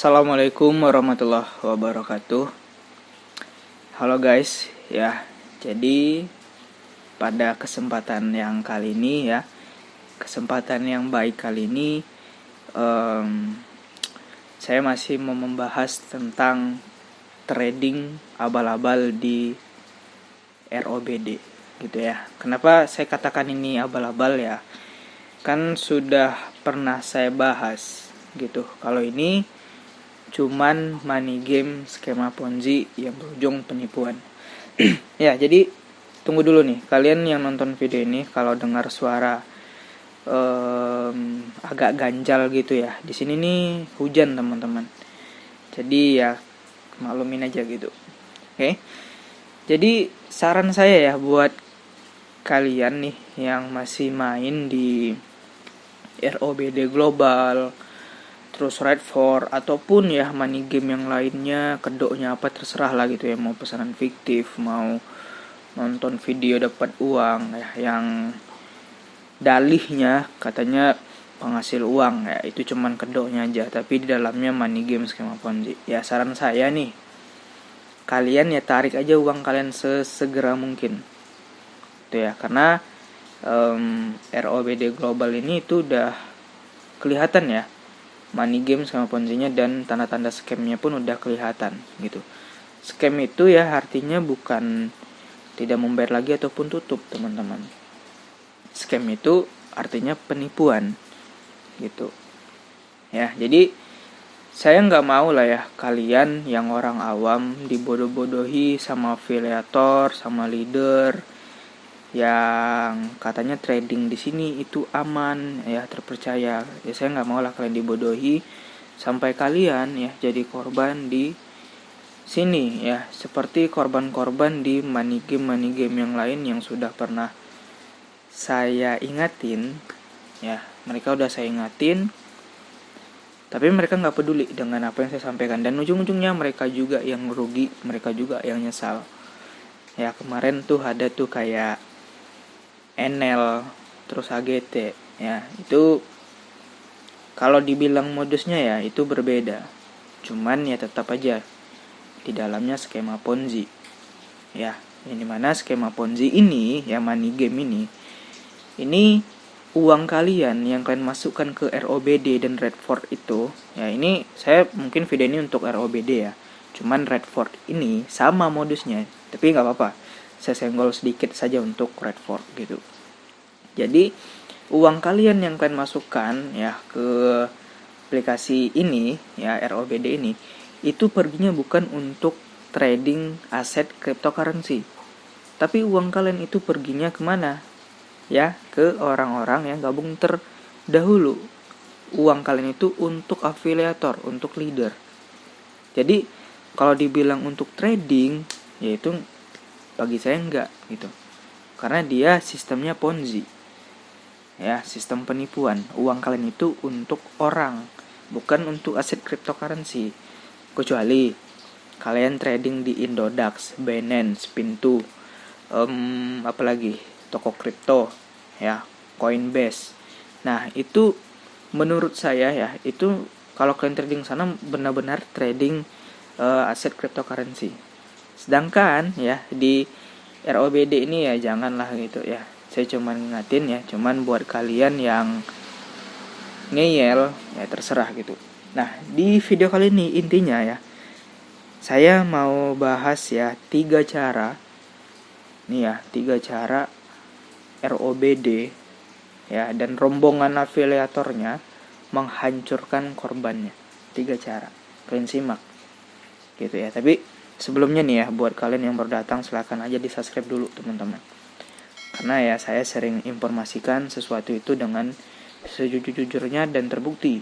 Assalamualaikum warahmatullahi wabarakatuh. Halo guys, ya. Jadi pada kesempatan yang kali ini ya, kesempatan yang baik kali ini, saya masih mau membahas tentang trading abal-abal di ROBD, gitu ya. Kenapa saya katakan ini abal-abal ya? Kan sudah pernah saya bahas, gitu. Kalau ini cuman money game skema Ponzi yang berujung penipuan. Ya, jadi tunggu dulu nih, kalian yang nonton video ini kalau dengar suara agak ganjal gitu ya. Di sini nih hujan teman-teman. Jadi ya maklumin aja gitu. Oke. Jadi saran saya ya buat kalian nih yang masih main di ROBD global, terus Red4 ataupun ya money game yang lainnya, kedoknya apa terserah lah gitu ya, mau pesanan fiktif, mau nonton video dapat uang ya, yang dalihnya katanya penghasil uang ya, itu cuman kedoknya aja, tapi di dalamnya money game skema Ponzi. Ya saran saya nih, kalian ya tarik aja uang kalian sesegera mungkin gitu ya, karena ROBD global ini itu udah kelihatan ya money game sama Ponzi-nya, dan tanda-tanda scam-nya pun udah kelihatan gitu. Scam itu ya artinya bukan tidak membayar lagi ataupun tutup, teman-teman. Scam itu artinya penipuan gitu. Ya, jadi saya nggak mau lah ya kalian yang orang awam dibodoh-bodohi sama afiliator, sama leader yang katanya trading di sini itu aman ya, terpercaya. Ya saya nggak mau lah kalian dibodohi sampai kalian ya jadi korban di sini ya, seperti korban-korban di money game yang lain yang sudah pernah saya ingatin ya. Mereka udah saya ingatin, tapi mereka nggak peduli dengan apa yang saya sampaikan, dan ujung-ujungnya mereka juga yang rugi, mereka juga yang nyesal ya. Kemarin tuh ada tuh kayak Enel, terus AGT ya, itu kalau dibilang modusnya ya itu berbeda, cuman ya tetap aja di dalamnya skema Ponzi ya. Yang dimana skema Ponzi ini ya, money game ini uang kalian yang kalian masukkan ke ROBD dan Red4 itu ya, ini saya mungkin video ini untuk ROBD ya, cuman Red4 ini sama modusnya, tapi nggak apa-apa, saya senggol sedikit saja untuk Red4 gitu. Jadi uang kalian yang kalian masukkan ya ke aplikasi ini ya, ROBD ini, itu perginya bukan untuk trading aset cryptocurrency, tapi uang kalian itu perginya kemana ya? Ke orang-orang yang gabung terdahulu. Uang kalian itu untuk afiliator, untuk leader. Jadi kalau dibilang untuk trading, yaitu bagi saya enggak gitu, karena dia sistemnya Ponzi ya, sistem penipuan. Uang kalian itu untuk orang, bukan untuk aset cryptocurrency. Kecuali kalian trading di Indodax, Binance, Pintu, apalagi toko kripto ya, Coinbase. Nah itu menurut saya ya, itu kalau kalian trading sana benar-benar trading aset cryptocurrency. Sedangkan ya di ROBD ini ya janganlah gitu ya. Saya cuman ngingatin ya, cuman buat kalian yang ngeyel ya terserah gitu. Nah di video kali ini intinya ya, saya mau bahas ya 3 cara nih ya, 3 cara ROBD ya dan rombongan afiliatornya menghancurkan korbannya. 3 cara, kalian simak gitu ya. Tapi sebelumnya nih ya, buat kalian yang baru datang silakan aja di subscribe dulu teman-teman, karena ya saya sering informasikan sesuatu itu dengan sejujur-jujurnya dan terbukti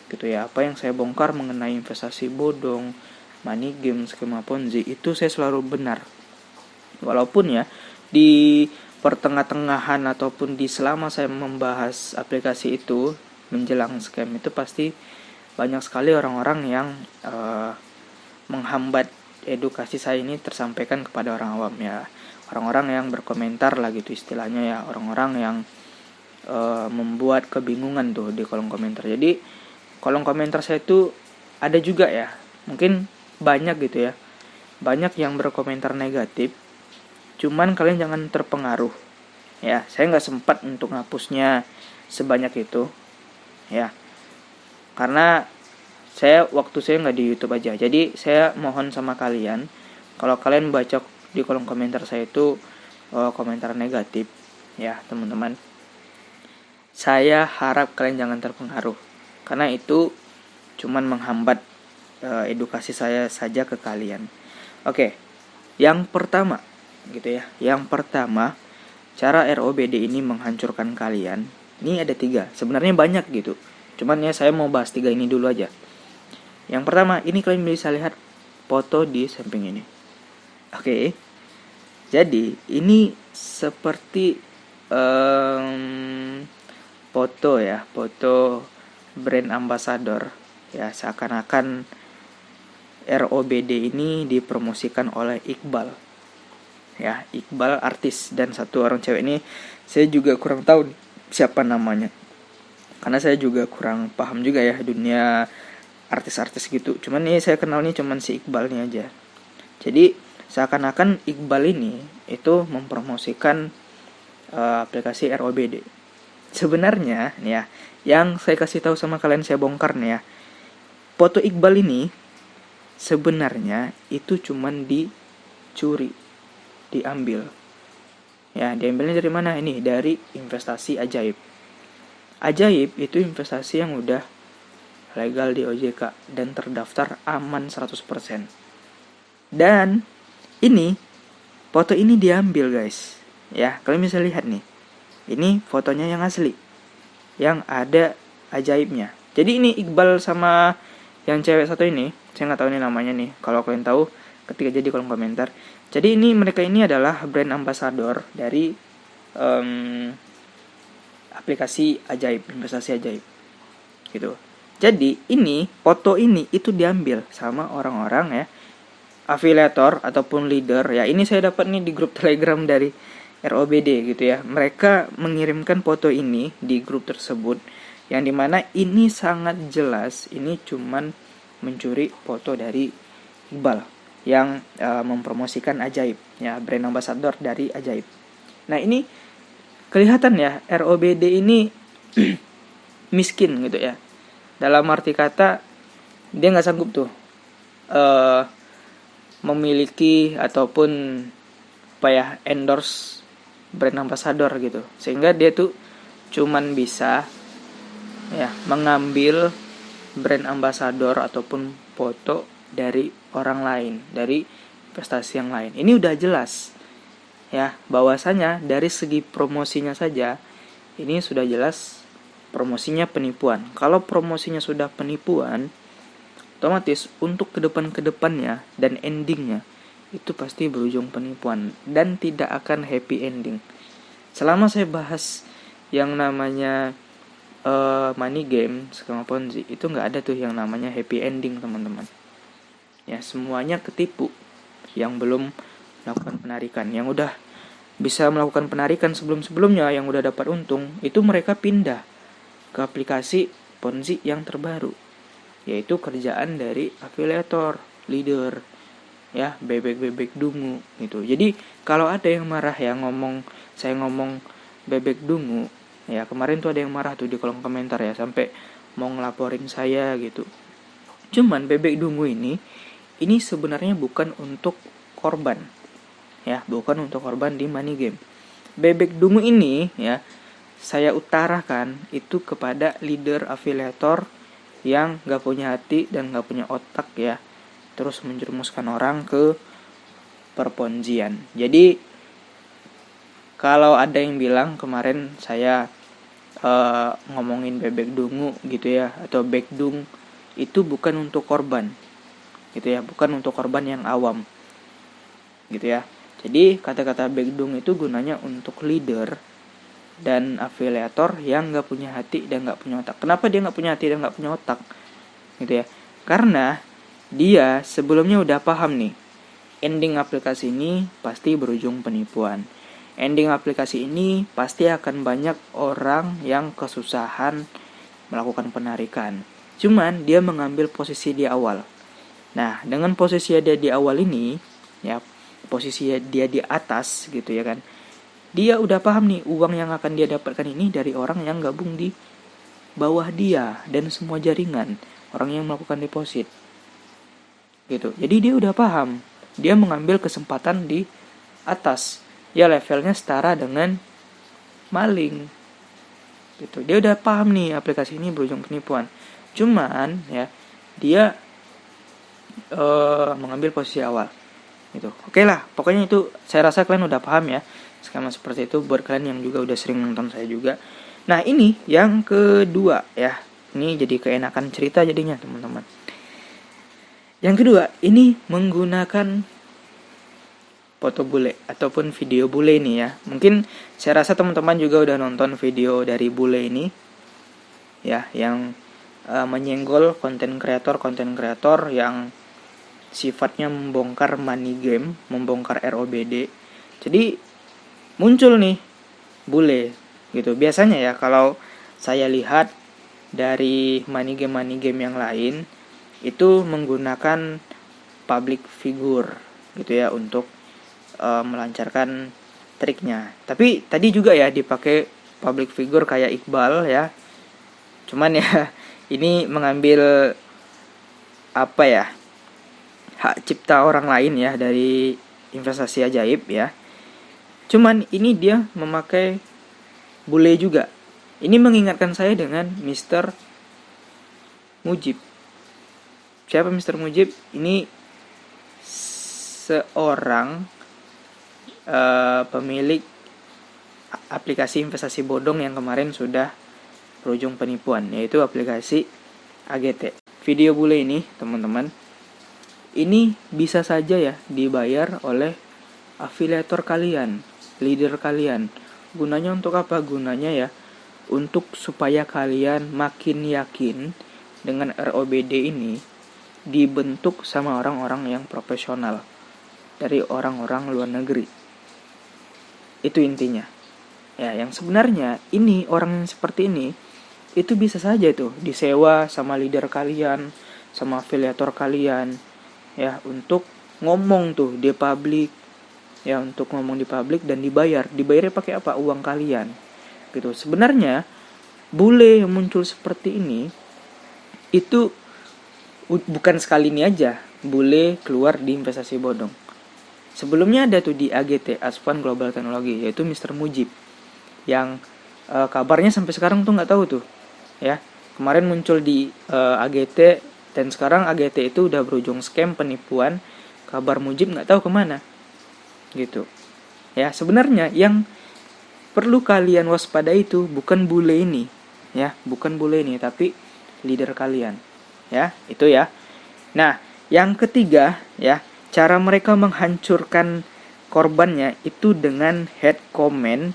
gitu ya. Apa yang saya bongkar mengenai investasi bodong, money game, skema Ponzi, itu saya selalu benar. Walaupun ya di pertengah-tengahan ataupun di selama saya membahas aplikasi itu menjelang scam itu, pasti banyak sekali orang-orang yang menghambat edukasi saya ini tersampaikan kepada orang awam ya. Orang-orang yang berkomentar lah gitu istilahnya ya, orang-orang yang membuat kebingungan tuh di kolom komentar. Jadi kolom komentar saya itu ada juga ya, mungkin banyak gitu ya, banyak yang berkomentar negatif. Cuman kalian jangan terpengaruh ya. Saya nggak sempat untuk ngapusnya sebanyak itu ya, karena waktu saya nggak di YouTube aja. Jadi saya mohon sama kalian, kalau kalian baca di kolom komentar saya itu komentar negatif ya teman-teman, saya harap kalian jangan terpengaruh, karena itu cuman menghambat edukasi saya saja ke kalian. Oke, yang pertama gitu ya. Yang pertama, cara ROBD ini menghancurkan kalian. Ini ada 3. Sebenarnya banyak gitu. Cuman ya saya mau bahas 3 ini dulu aja. Yang pertama, ini kalian bisa lihat foto di samping ini. Oke. Jadi, ini seperti foto ya, foto brand ambassador ya, seakan-akan ROBD ini dipromosikan oleh Iqbal. Ya, Iqbal artis, dan satu orang cewek ini saya juga kurang tahu siapa namanya. Karena saya juga kurang paham juga ya dunia artis-artis gitu. Cuman ini saya kenalnya cuman si Iqbalnya aja. Jadi seakan-akan Iqbal ini itu mempromosikan aplikasi ROBD. Sebenarnya nih ya, yang saya kasih tahu sama kalian, saya bongkar nih ya. Foto Iqbal ini sebenarnya itu cuman dicuri, diambil. Ya, diambilnya dari mana? Ini dari investasi Ajaib. Ajaib itu investasi yang udah legal di OJK dan terdaftar aman 100%. Dan ini foto ini diambil guys. Ya, kalian bisa lihat nih. Ini fotonya yang asli, yang ada Ajaibnya. Jadi ini Iqbal sama yang cewek satu ini, saya nggak tahu ini namanya nih. Kalau kalian tahu, ketik aja di kolom komentar. Jadi ini mereka ini adalah brand ambassador dari aplikasi Ajaib, investasi Ajaib gitu. Jadi ini foto ini itu diambil sama orang-orang ya, afiliator ataupun leader ya. Ini saya dapat nih di grup Telegram dari ROBD gitu ya. Mereka mengirimkan foto ini di grup tersebut, yang dimana ini sangat jelas ini cuman mencuri foto dari Iqbal yang mempromosikan Ajaib ya, brand ambassador dari Ajaib. Nah ini kelihatan ya, ROBD ini miskin gitu ya. Dalam arti kata dia nggak sanggup tuh memiliki ataupun apa ya, endorse brand ambassador gitu, sehingga dia tuh cuman bisa ya mengambil brand ambassador ataupun foto dari orang lain, dari investasi yang lain. Ini udah jelas ya, bahwasanya dari segi promosinya saja ini sudah jelas promosinya penipuan. Kalau promosinya sudah penipuan, otomatis untuk kedepannya dan endingnya itu pasti berujung penipuan dan tidak akan happy ending. Selama saya bahas yang namanya money game sama Ponzi, itu nggak ada tuh yang namanya happy ending teman-teman. Ya semuanya ketipu. Yang belum melakukan penarikan, yang udah bisa melakukan penarikan sebelum-sebelumnya, yang udah dapat untung, itu mereka pindah ke aplikasi Ponzi yang terbaru, yaitu kerjaan dari afiliator, leader, ya bebek dungu gitu. Jadi kalau ada yang marah ya saya ngomong bebek dungu, ya kemarin tuh ada yang marah tuh di kolom komentar ya, sampai mau ngelaporin saya gitu. Cuman bebek dungu ini sebenarnya bukan untuk korban, ya bukan untuk korban di money game. Bebek dungu ini ya saya utarakan itu kepada leader afiliator yang gak punya hati dan gak punya otak ya, terus menjerumuskan orang ke perponzian. Jadi kalau ada yang bilang kemarin saya ngomongin bebek dungu gitu ya, atau bekdung, itu bukan untuk korban gitu ya, bukan untuk korban yang awam gitu ya. Jadi kata-kata bekdung itu gunanya untuk leader dan afiliator yang gak punya hati dan gak punya otak. Kenapa dia gak punya hati dan gak punya otak gitu ya? Karena dia sebelumnya udah paham nih, ending aplikasi ini pasti berujung penipuan. Ending aplikasi ini pasti akan banyak orang yang kesusahan melakukan penarikan. Cuman dia mengambil posisi di awal. Nah, dengan posisi dia di awal ini, ya, posisi dia di atas gitu ya kan. Dia udah paham nih uang yang akan dia dapatkan ini dari orang yang gabung di bawah dia dan semua jaringan, orang yang melakukan deposit. Gitu. Jadi dia udah paham. Dia mengambil kesempatan di atas. Ya levelnya setara dengan maling. Gitu. Dia udah paham nih aplikasi ini berujung penipuan. Cuman ya dia mengambil posisi awal. Gitu. Oke lah, pokoknya itu saya rasa kalian udah paham ya. Skema seperti itu buat kalian yang juga udah sering nonton saya juga. Nah, ini yang kedua ya. Ini jadi keenakan cerita jadinya, teman-teman. Yang kedua, ini menggunakan foto bule ataupun video bule ini ya. Mungkin saya rasa teman-teman juga udah nonton video dari bule ini ya, yang menyenggol konten kreator yang sifatnya membongkar money game, membongkar ROBD. Jadi muncul nih bule gitu. Biasanya ya kalau saya lihat dari money game yang lain itu menggunakan public figure gitu ya untuk melancarkan triknya. Tapi tadi juga ya dipakai public figure kayak Iqbal ya. Cuman ya ini mengambil apa ya, hak cipta orang lain ya dari investasi ajaib ya. Cuman ini dia memakai bule juga. Ini mengingatkan saya dengan Mr. Mujib. Siapa Mr. Mujib? Ini seorang pemilik aplikasi investasi bodong yang kemarin sudah berujung penipuan, yaitu aplikasi AGT. Video bule ini, teman-teman, ini bisa saja ya dibayar oleh afiliator kalian, leader kalian. Gunanya untuk apa? Gunanya ya untuk supaya kalian makin yakin dengan ROBD ini dibentuk sama orang-orang yang profesional dari orang-orang luar negeri. Itu intinya. Ya, yang sebenarnya ini orang yang seperti ini itu bisa saja tuh disewa sama leader kalian, sama afiliator kalian ya untuk ngomong tuh di publik. Ya, untuk ngomong di publik dan dibayar. Dibayarnya pakai apa? Uang kalian. Gitu. Sebenarnya bule yang muncul seperti ini itu bukan sekali ini aja bule keluar di investasi bodong. Sebelumnya ada tuh di AGT, Aswan Global Teknologi, yaitu Mr. Mujib, yang kabarnya sampai sekarang tuh nggak tahu tuh, ya. Kemarin muncul di AGT dan sekarang AGT itu udah berujung scam penipuan. Kabar Mujib nggak tahu kemana, gitu. Ya sebenarnya yang perlu kalian waspada itu bukan bule ini, ya, bukan bule ini, tapi leader kalian, ya, itu ya. Nah, yang ketiga, ya. Cara mereka menghancurkan korbannya itu dengan head comment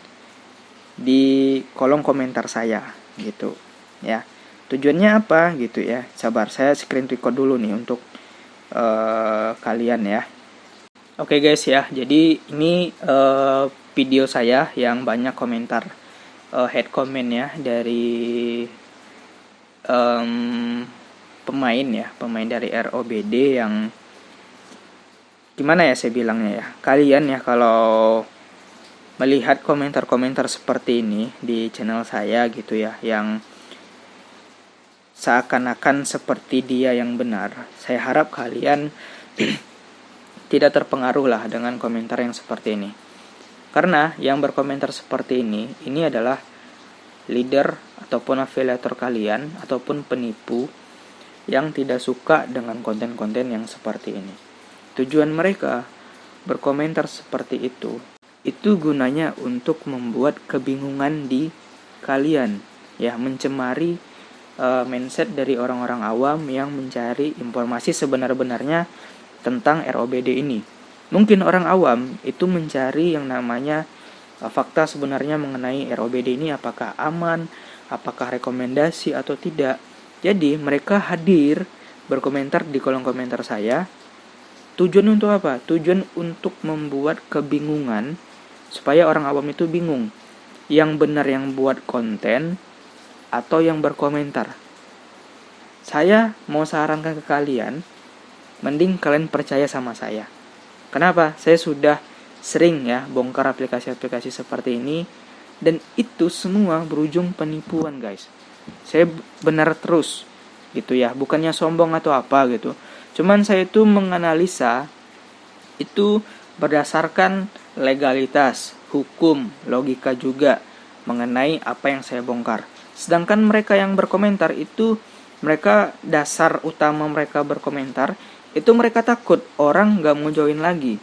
di kolom komentar saya gitu ya. Tujuannya apa gitu ya. Sabar, saya screen record dulu nih untuk kalian ya. Oke guys ya, jadi ini video saya yang banyak komentar head comment ya dari pemain dari ROBD yang gimana ya saya bilangnya ya. Kalian ya kalau melihat komentar-komentar seperti ini di channel saya gitu ya, yang seakan-akan seperti dia yang benar, saya harap kalian tidak terpengaruh lah dengan komentar yang seperti ini. Karena yang berkomentar seperti ini adalah leader ataupun afiliator kalian ataupun penipu yang tidak suka dengan konten-konten yang seperti ini. Tujuan mereka berkomentar seperti itu gunanya untuk membuat kebingungan di kalian, ya, mencemari mindset dari orang-orang awam yang mencari informasi sebenar-benarnya tentang ROBD ini. Mungkin orang awam itu mencari yang namanya fakta sebenarnya mengenai ROBD ini, apakah aman, apakah rekomendasi atau tidak. Jadi mereka hadir berkomentar di kolom komentar saya. Tujuan untuk apa? Tujuan untuk membuat kebingungan supaya orang awam itu bingung. Yang benar yang buat konten atau yang berkomentar. saya mau sarankan ke kalian, mending kalian percaya sama saya. Kenapa? Saya sudah sering ya bongkar aplikasi-aplikasi seperti ini, dan itu semua berujung penipuan, guys. Saya benar terus gitu ya, bukannya sombong atau apa gitu. Cuman saya itu menganalisa itu berdasarkan legalitas, hukum, logika juga mengenai apa yang saya bongkar. Sedangkan mereka yang berkomentar itu, mereka dasar utama mereka berkomentar itu mereka takut orang nggak mau join lagi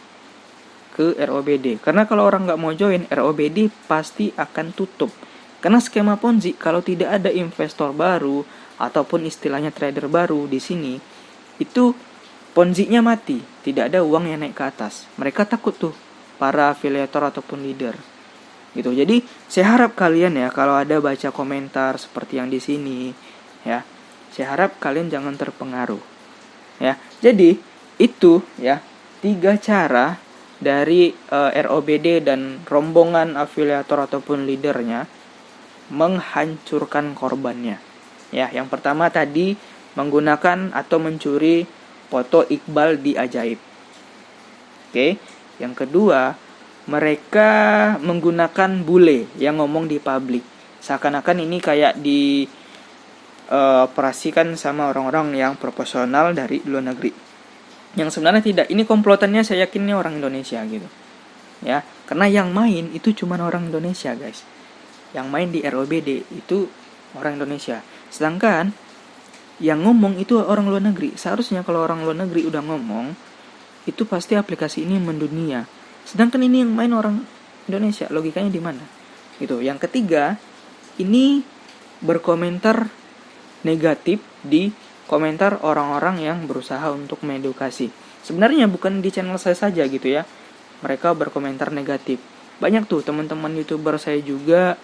ke ROBD. Karena kalau orang nggak mau join, ROBD pasti akan tutup. Karena skema Ponzi, kalau tidak ada investor baru ataupun istilahnya trader baru di sini, itu Ponzi-nya mati, tidak ada uang yang naik ke atas. Mereka takut tuh, para afiliator ataupun leader. Gitu. Jadi, saya harap kalian ya, kalau ada baca komentar seperti yang di sini, ya, saya harap kalian jangan terpengaruh. Ya, jadi itu ya 3 cara dari ROBD dan rombongan afiliator ataupun leadernya menghancurkan korbannya. Ya, yang pertama tadi menggunakan atau mencuri foto Iqbal di Ajaib. Oke, yang kedua, mereka menggunakan bule yang ngomong di publik. Seakan-akan ini kayak di operasikan sama orang-orang yang profesional dari luar negeri. Yang sebenarnya tidak, ini komplotannya saya yakin ini orang Indonesia gitu. Ya, karena yang main itu cuma orang Indonesia, guys. Yang main di ROBD itu orang Indonesia. Sedangkan yang ngomong itu orang luar negeri. Seharusnya kalau orang luar negeri udah ngomong, itu pasti aplikasi ini mendunia. Sedangkan ini yang main orang Indonesia. Logikanya di mana? Gitu. Yang ketiga, ini berkomentar negatif di komentar orang-orang yang berusaha untuk mengedukasi. Sebenarnya bukan di channel saya saja gitu ya. Mereka berkomentar negatif. Banyak tuh teman-teman YouTuber saya juga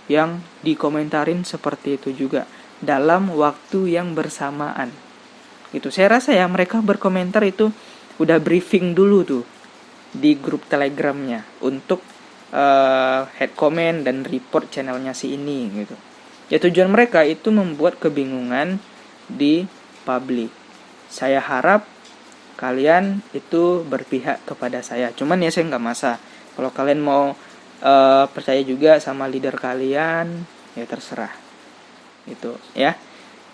yang dikomentarin seperti itu juga dalam waktu yang bersamaan. Gitu. Saya rasa ya mereka berkomentar itu udah briefing dulu tuh di grup Telegramnya untuk head comment dan report channelnya si ini gitu. Ya tujuan mereka itu membuat kebingungan di publik. Saya harap kalian itu berpihak kepada saya. Cuman ya saya nggak masa. Kalau kalian mau percaya juga sama leader kalian, ya terserah. Itu ya.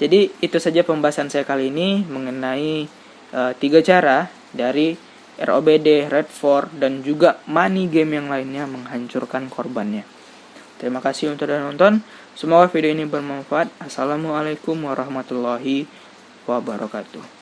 Jadi itu saja pembahasan saya kali ini mengenai 3 cara dari ROBD, Redford, dan juga money game yang lainnya menghancurkan korbannya. Terima kasih untuk sudah nonton. Semoga video ini bermanfaat. Assalamualaikum warahmatullahi wabarakatuh.